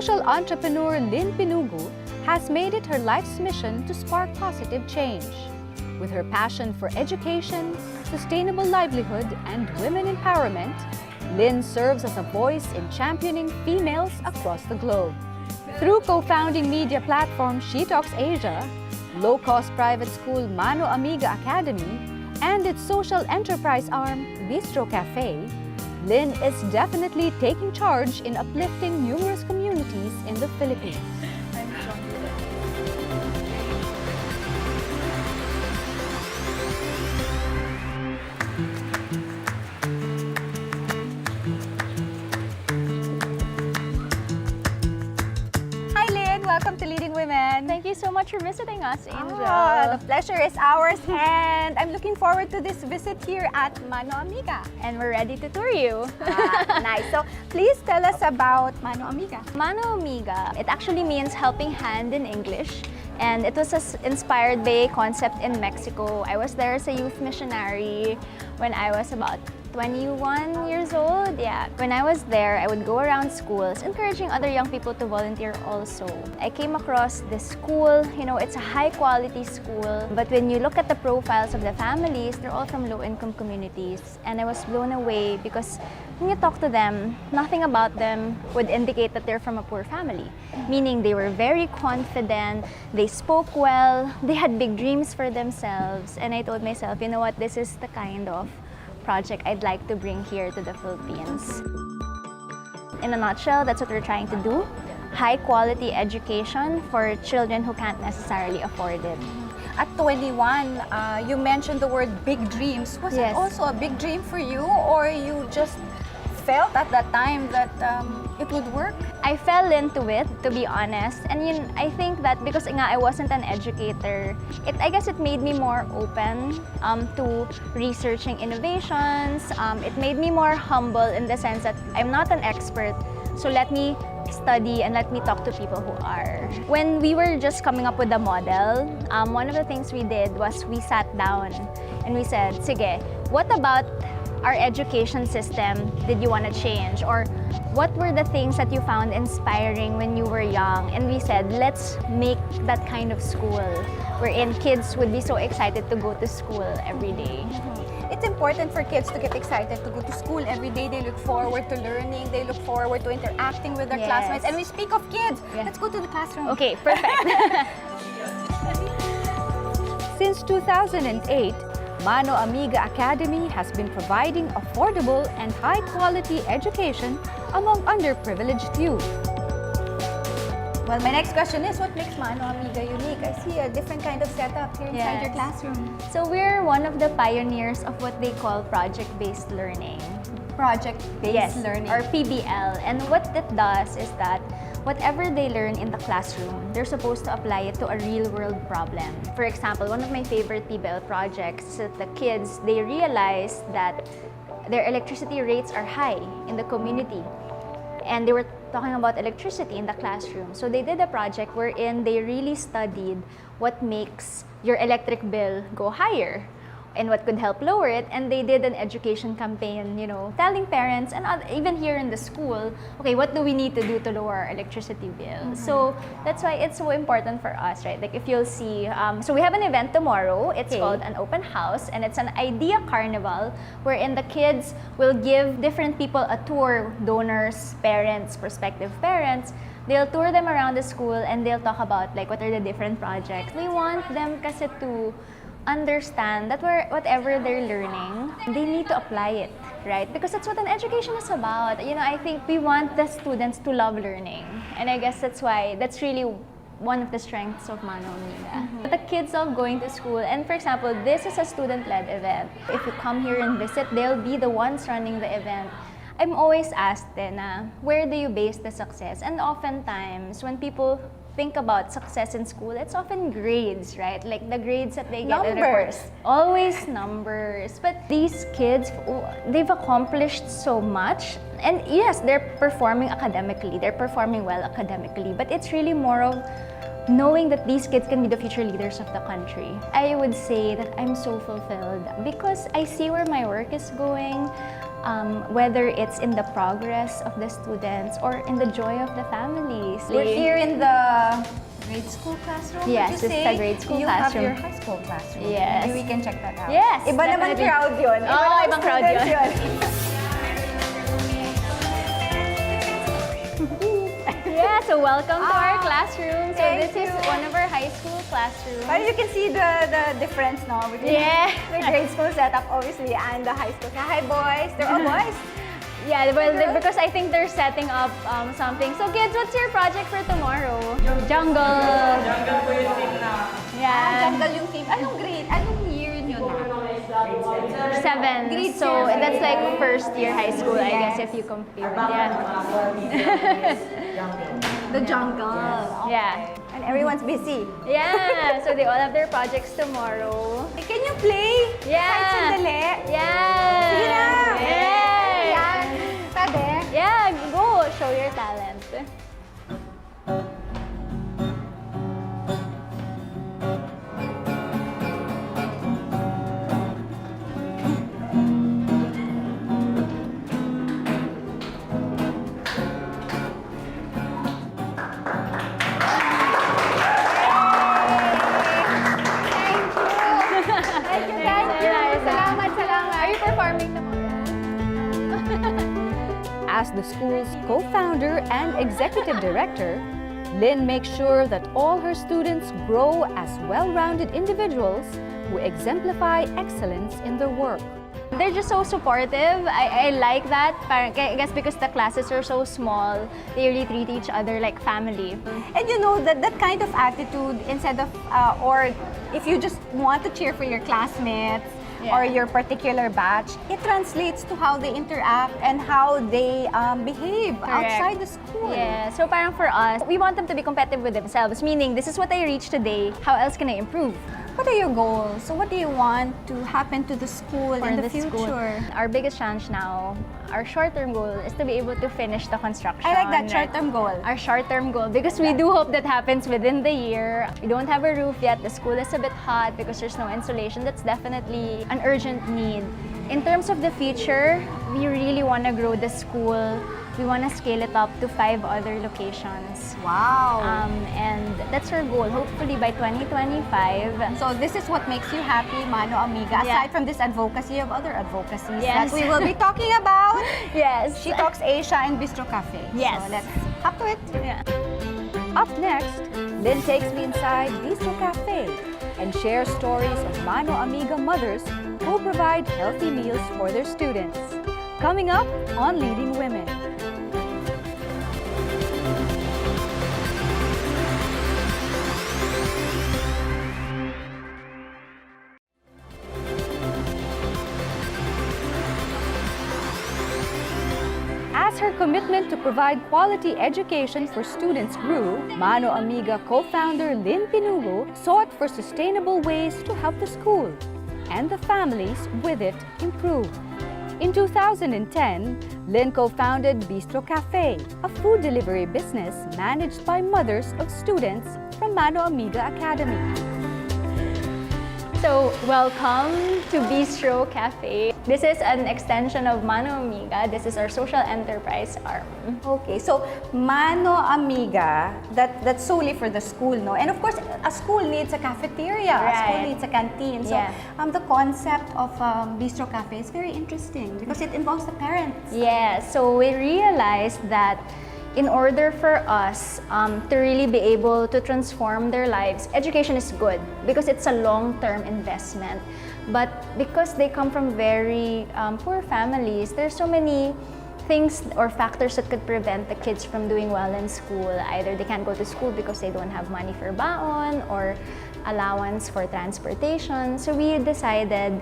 social entrepreneur Lynn Pinugu has made it her life's mission to spark positive change. With her passion for education, sustainable livelihood, and women empowerment, Lynn serves as a voice in championing females across the globe. Through co-founding media platform She Talks Asia, low-cost private school Mano Amiga Academy, and its social enterprise arm Bistro Cafe, Lynn is definitely taking charge in uplifting numerous communities in the Philippines. Hi Lynn, welcome to Leading Women. Thank you so much for visiting us, Angel. The pleasure is ours, and I'm looking forward to this visit here at Mano Amiga. And we're ready to tour you. Nice. So please tell us about Mano Amiga. Mano Amiga, it actually means helping hand in English. And it was inspired by a concept in Mexico. I was there as a youth missionary when I was about 21 years old. Yeah. When I was there, I would go around schools encouraging other young people to volunteer also. I came across this school, you know, it's a high quality school, but when you look at the profiles of the families, they're all from low income communities. And I was blown away because when you talk to them, nothing about them would indicate that they're from a poor family. Meaning they were very confident, they spoke well, they had big dreams for themselves. And I told myself, you know what, this is the kind of project I'd like to bring here to the Philippines. In a nutshell, that's what we're trying to do. High quality education for children who can't necessarily afford it. At 21, you mentioned the word big dreams. Was it Yes. also a big dream for you, or you just felt at that time that it would work? I fell into it, to be honest. And I think that because I wasn't an educator, I guess it made me more open to researching innovations. It made me more humble in the sense that I'm not an expert, so let me study and let me talk to people who are. When we were just coming up with the model, one of the things we did was we sat down and we said, sige, what about our education system did you want to change? Or what were the things that you found inspiring when you were young? And we said, let's make that kind of school wherein kids would be so excited to go to school every day. It's important for kids to get excited to go to school every day. They look forward to learning. They look forward to interacting with their Yes. classmates. And we speak of kids. Yeah. Let's go to the classroom. Okay, perfect. Since 2008, Mano Amiga Academy has been providing affordable and high-quality education among underprivileged youth. Well, my next question is, what makes Mano Amiga unique? I see a different kind of setup here inside your Yes. classroom. So we're one of the pioneers of what they call project-based learning. Project-based learning. Or PBL. And what it does is that whatever they learn in the classroom, they're supposed to apply it to a real-world problem. For example, one of my favorite PBL projects is that the kids, they realized that their electricity rates are high in the community. And they were talking about electricity in the classroom. So they did a project wherein they really studied what makes your electric bill go higher and what could help lower it. And they did an education campaign, you know, telling parents and even here in the school, okay, what do we need to do to lower our electricity bill? So that's why it's so important for us, right? Like if you'll see, so we have an event tomorrow. It's called an open house, and it's an idea carnival wherein the kids will give different people a tour, donors, parents, prospective parents. They'll tour them around the school and they'll talk about like what are the different projects. We want them kasi to understand that whatever they're learning, they need to apply it, right? Because that's what an education is about. You know, I think we want the students to love learning. And I guess that's really one of the strengths of Mano Amiga. The kids love going to school. And for example, this is a student-led event. If you come here and visit, they'll be the ones running the event. I'm always asked then, where do you base the success? And oftentimes, when people think about success in school, it's often grades, right? Like the grades that they get in reports. Always numbers. But these kids, they've accomplished so much. And yes, they're performing academically. They're performing well academically. But it's really more of knowing that these kids can be the future leaders of the country. I would say that I'm so fulfilled because I see where my work is going. whether it's in the progress of the students or in the joy of the families. We're here in the grade school classroom. Yes, this is the grade school classroom. You have your high school classroom. Yes. Maybe we can check that out. Yes, Iba naman definitely. crowd yun. Oh, ibang crowd students yun. Yeah, so welcome to our classroom. So thank this is you. one of our high school classrooms. But you can see the difference, no? Between Yeah. the grade school setup, obviously, and the high school. Hi, boys. They're all boys. Yeah, well, because I think they're setting up something. So kids, what's your project for tomorrow? Jungle. Jungle po yung team na. Yeah. Jungle yung team. Anong grade? Anong year nyo na? 7. Grade So 7. that's like first year high school, I guess, if you compare. Yeah. The jungle. Yeah. And everyone's busy. Yeah. So they all have their projects tomorrow. Hey, can you play? Yeah. Kahit sandali. Yeah. Sige na. Yay. Yan. Pwede. Yeah, go. Show your talent. Thank you. Salamat, salamat. Are you performing tomorrow? As the school's co-founder and executive director, Lynn makes sure that all her students grow as well-rounded individuals who exemplify excellence in their work. They're just so supportive. I like that. Parang, I guess because the classes are so small, they really treat each other like family. And you know, that kind of attitude, instead of, or if you just want to cheer for your classmates, or your particular batch, it translates to how they interact and how they behave outside the school. Yeah, so parang for us, we want them to be competitive with themselves, meaning this is what I reached today, how else can I improve? What are your goals? So what do you want to happen to the school in the future? School. Our biggest challenge now, our short-term goal is to be able to finish the construction. I like that short-term goal. Our short-term goal, because we do hope that happens within the year. We don't have a roof yet. The school is a bit hot because there's no insulation. That's definitely an urgent need. In terms of the future, we really want to grow the school. We want to scale it up to 5 other locations. Wow. And that's our goal, hopefully by 2025. So this is what makes you happy, Mano Amiga. Yeah. Aside from this advocacy, you have other advocacies Yes. that we will be talking about. Yes. She Talks Asia and Bistro Cafe. Yes. So let's hop to it. Yeah. Up next, Lynn takes me inside Bistro Cafe and shares stories of Mano Amiga mothers who provide healthy meals for their students. Coming up on Leading Women. As her commitment to provide quality education for students grew, Mano Amiga co-founder Lynn Pinugu sought for sustainable ways to help the school and the families with it improve. In 2010, Lynn co-founded Bistro Cafe, a food delivery business managed by mothers of students from Mano Amiga Academy. So, welcome to Bistro Cafe. This is an extension of Mano Amiga. This is our social enterprise arm. Okay, so Mano Amiga, that's solely for the school, no? And of course, a school needs a cafeteria, a school Right. needs a canteen. So Yeah. the concept of Bistro Cafe is very interesting because it involves the parents. Yeah, so we realized that in order for us to really be able to transform their lives, education is good because it's a long-term investment. But because they come from very poor families, there's so many things or factors that could prevent the kids from doing well in school. Either they can't go to school because they don't have money for baon or allowance for transportation. So we decided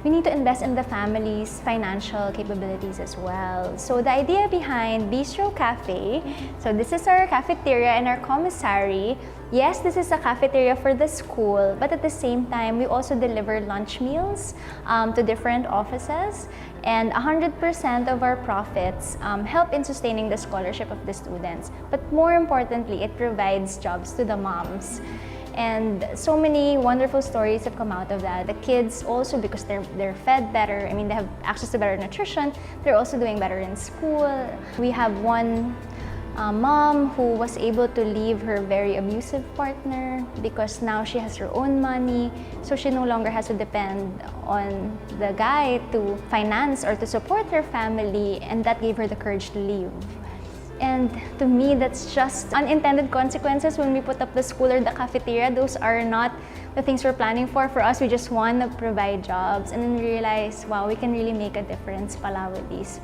we need to invest in the family's financial capabilities as well. So the idea behind Bistro Cafe, so this is our cafeteria and our commissary. Yes, this is a cafeteria for the school, but at the same time, we also deliver lunch meals to different offices. And 100% of our profits help in sustaining the scholarship of the students. But more importantly, it provides jobs to the moms. And so many wonderful stories have come out of that. The kids also, because they're fed better, I mean, they have access to better nutrition, they're also doing better in school. We have one mom who was able to leave her very abusive partner because now she has her own money, so she no longer has to depend on the guy to finance or to support her family, and that gave her the courage to leave. And to me, that's just unintended consequences when we put up the school or the cafeteria. Those are not the things we're planning for. For us, we just want to provide jobs, and then we realize, wow, we can really make a difference pala with these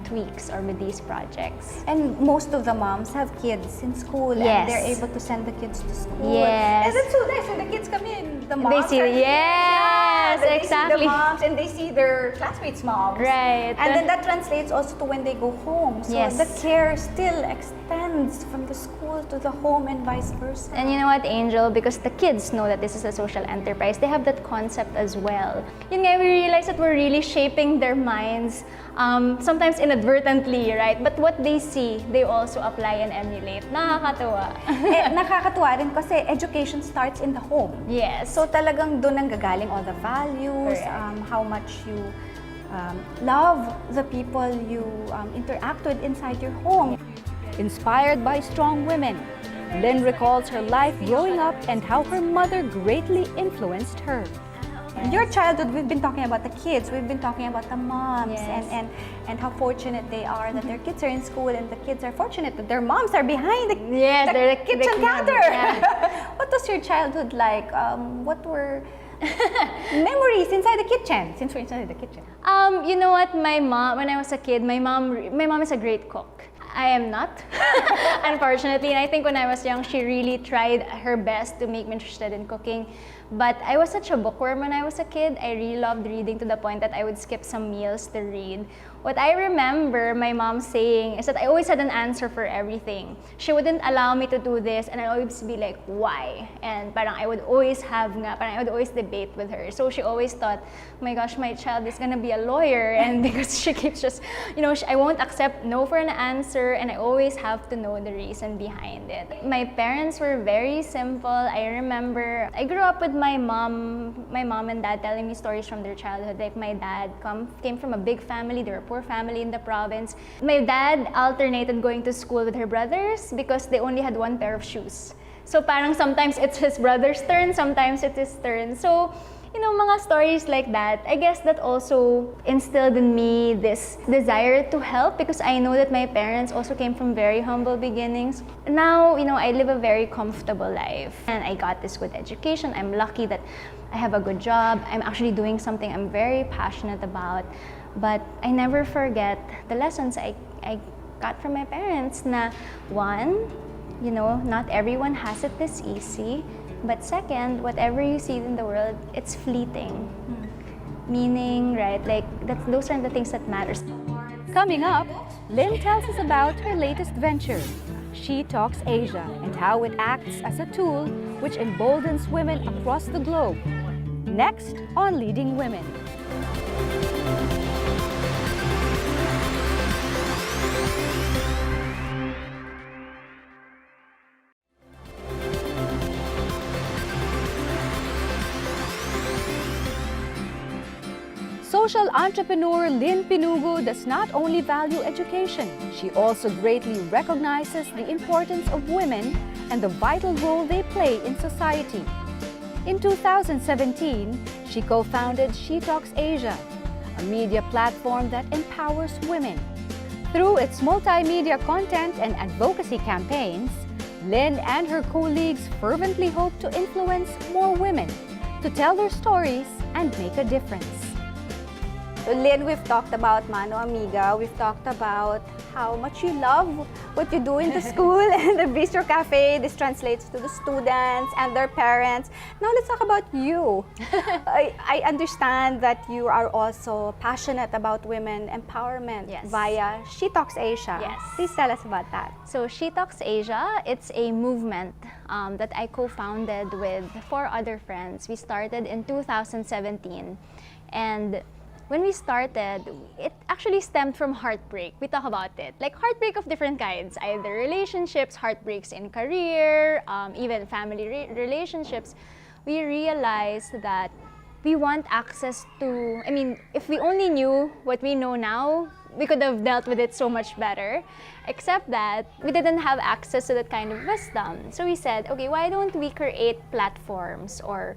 tweaks or with these projects. And most of the moms have kids in school, Yes. and they're able to send the kids to school. Yes. And that's so nice when the kids come in. The moms They see, are here. yes, They see exactly. the moms and they see their classmates' moms. Right. And then that translates also to when they go home. So Yes. the care still extends from the school to the home and vice versa. And you know what, Angel? Because the kids know that this is a social enterprise, they have that concept as well. Yun nga, we realize that we're really shaping their minds, sometimes inadvertently, right? But what they see, they also apply and emulate. Nakakatuwa. Nakakatuwa rin kasi education starts in the home. Yes. So talagang doon ang gagaling all the values, Correct. how much you love the people you interact with inside your home. Inspired by strong women, Lynn recalls her life growing up and how her mother greatly influenced her. Your childhood, we've been talking about the kids, we've been talking about the moms, Yes. and how fortunate they are that their kids are in school, and the kids are fortunate that their moms are behind the, Yes, the they're the kitchen big counter. yeah. What was your childhood like? What were memories inside the kitchen, since we're inside the kitchen? You know what, my mom, when I was a kid, my mom is a great cook. I am not, unfortunately. And I think when I was young, she really tried her best to make me interested in cooking. But I was such a bookworm when I was a kid. I really loved reading to the point that I would skip some meals to read. What I remember my mom saying is that I always had an answer for everything. She wouldn't allow me to do this, and I'd always be like, why? And parang I would always I would always debate with her. So she always thought, oh my gosh, my child is gonna be a lawyer, and because she keeps just, I won't accept no for an answer, and I always have to know the reason behind it. My parents were very simple. I remember I grew up with my mom and dad telling me stories from their childhood. Like my dad came from a big family. They were a poor family in the province. My dad alternated going to school with her brothers because they only had one pair of shoes. So parang sometimes it's his brother's turn, sometimes it's his turn. So, mga stories like that, I guess that also instilled in me this desire to help because I know that my parents also came from very humble beginnings. Now, I live a very comfortable life and I got this good education. I'm lucky that I have a good job. I'm actually doing something I'm very passionate about. But I never forget the lessons I got from my parents na one, not everyone has it this easy. But second, whatever you see in the world, it's fleeting. Meaning, right, those are the things that matters. Coming up, Lynn tells us about her latest venture, She Talks Asia, and how it acts as a tool which emboldens women across the globe. Next on Leading Women. Social entrepreneur Lynn Pinugu does not only value education, she also greatly recognizes the importance of women and the vital role they play in society. In 2017, she co-founded She Talks Asia, a media platform that empowers women. Through its multimedia content and advocacy campaigns, Lynn and her colleagues fervently hope to influence more women to tell their stories and make a difference. So Lynn, we've talked about Mano Amiga, we've talked about how much you love what you do in the school and the Bistro Cafe. This translates to the students and their parents. Now let's talk about you. I understand that you are also passionate about women empowerment via She Talks Asia. Yes. Please tell us about that. So She Talks Asia, it's a movement that I co-founded with 4 other friends. We started in 2017. And When we started, it actually stemmed from heartbreak. We talk about it. Like heartbreak of different kinds, either relationships, heartbreaks in career, even family relationships. We realized that we want access to, I mean, if we only knew what we know now, we could have dealt with it so much better. Except that we didn't have access to that kind of wisdom. So we said, okay, why don't we create platforms or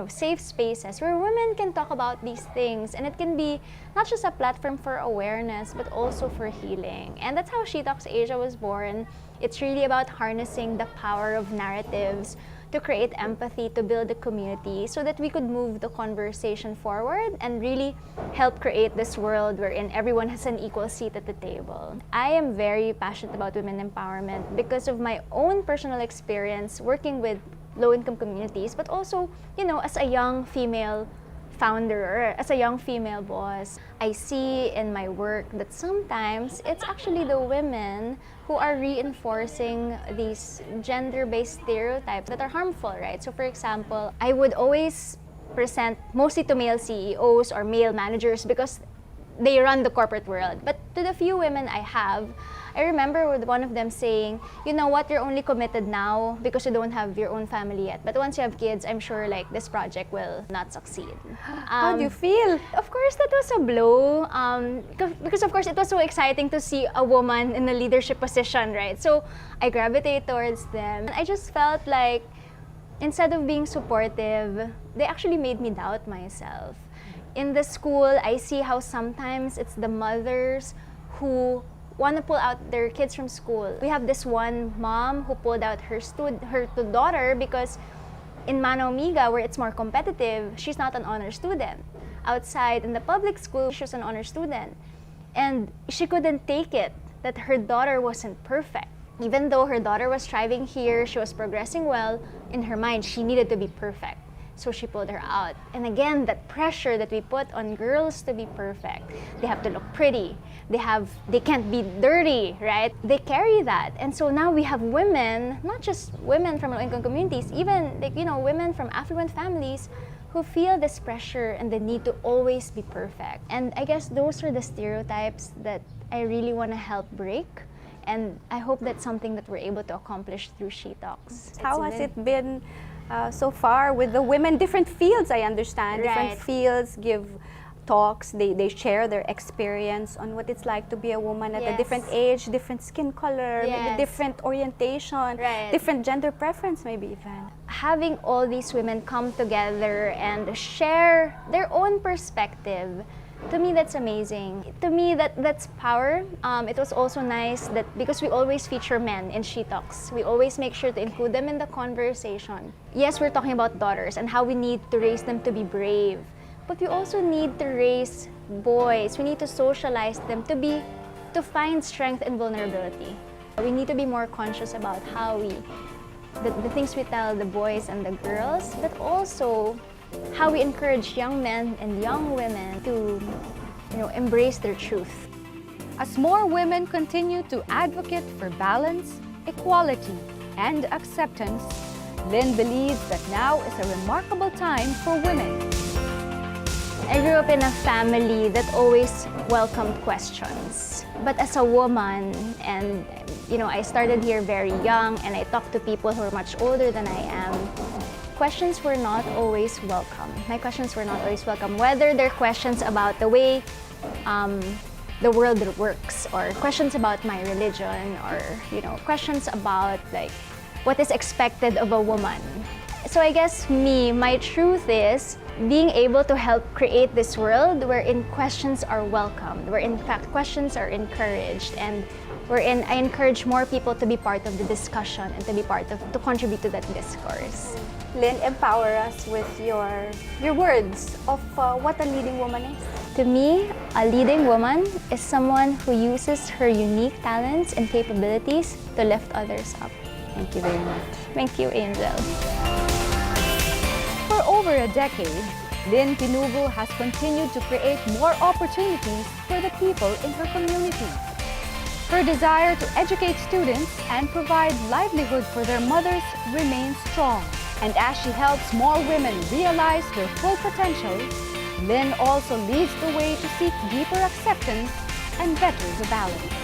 safe spaces where women can talk about these things, and it can be not just a platform for awareness but also for healing. And that's how She Talks Asia was born. It's really about harnessing the power of narratives to create empathy, to build a community so that we could move the conversation forward and really help create this world wherein everyone has an equal seat at the table. I am very passionate about women empowerment because of my own personal experience working with low-income communities, but also, as a young female founder, or as a young female boss, I see in my work that sometimes it's actually the women who are reinforcing these gender-based stereotypes that are harmful, right? So for example, I would always present mostly to male CEOs or male managers because they run the corporate world. But to the few women I have, I remember with one of them saying, you know what, you're only committed now because you don't have your own family yet. But once you have kids, I'm sure like this project will not succeed. How do you feel? Of course, that was a blow. Because of course, it was so exciting to see a woman in a leadership position, right? So I gravitate towards them. I just felt like instead of being supportive, they actually made me doubt myself. In the school, I see how sometimes it's the mothers who want to pull out their kids from school. We have this one mom who pulled out her daughter because in Mano Amiga, where it's more competitive, she's not an honor student. Outside in the public school, she was an honor student. And she couldn't take it that her daughter wasn't perfect. Even though her daughter was thriving here, she was progressing well, in her mind, she needed to be perfect. So she pulled her out. And again, that pressure that we put on girls to be perfect. They have to look pretty. They can't be dirty, right? They carry that. And so now we have women, not just women from low-income communities, even women from affluent families who feel this pressure and the need to always be perfect. And I guess those are the stereotypes that I really want to help break. And I hope that's something that we're able to accomplish through She Talks. How has it been so far with the women? Different fields, I understand. Right. Different fields give talks, they share their experience on what it's like to be a woman at a different age, different skin color, maybe different orientation, different gender preference maybe even. Having all these women come together and share their own perspective, to me, that's amazing. To me, that's power. It was also nice that because we always feature men in She Talks, we always make sure to include them in the conversation. Yes, we're talking about daughters and how we need to raise them to be brave, but we also need to raise boys. We need to socialize them to find strength in vulnerability. We need to be more conscious about how the things we tell the boys and the girls, but also how we encourage young men and young women to, embrace their truth. As more women continue to advocate for balance, equality, and acceptance, Lynn believes that now is a remarkable time for women. I grew up in a family that always welcomed questions. But as a woman, and I started here very young, and I talked to people who are much older than I am, questions were not always welcome. My questions were not always welcome, whether they're questions about the way the world works, or questions about my religion, or questions about like what is expected of a woman. So I guess my truth is being able to help create this world wherein questions are welcomed, where in fact questions are encouraged, and wherein I encourage more people to be part of the discussion and to contribute to that discourse. Lynn, empower us with your words of what a leading woman is. To me, a leading woman is someone who uses her unique talents and capabilities to lift others up. Thank you very much. Thank you, Angel. For over a decade, Lynn Pinugu has continued to create more opportunities for the people in her community. Her desire to educate students and provide livelihood for their mothers remains strong. And as she helps more women realize their full potential, Lynn also leads the way to seek deeper acceptance and better the balance.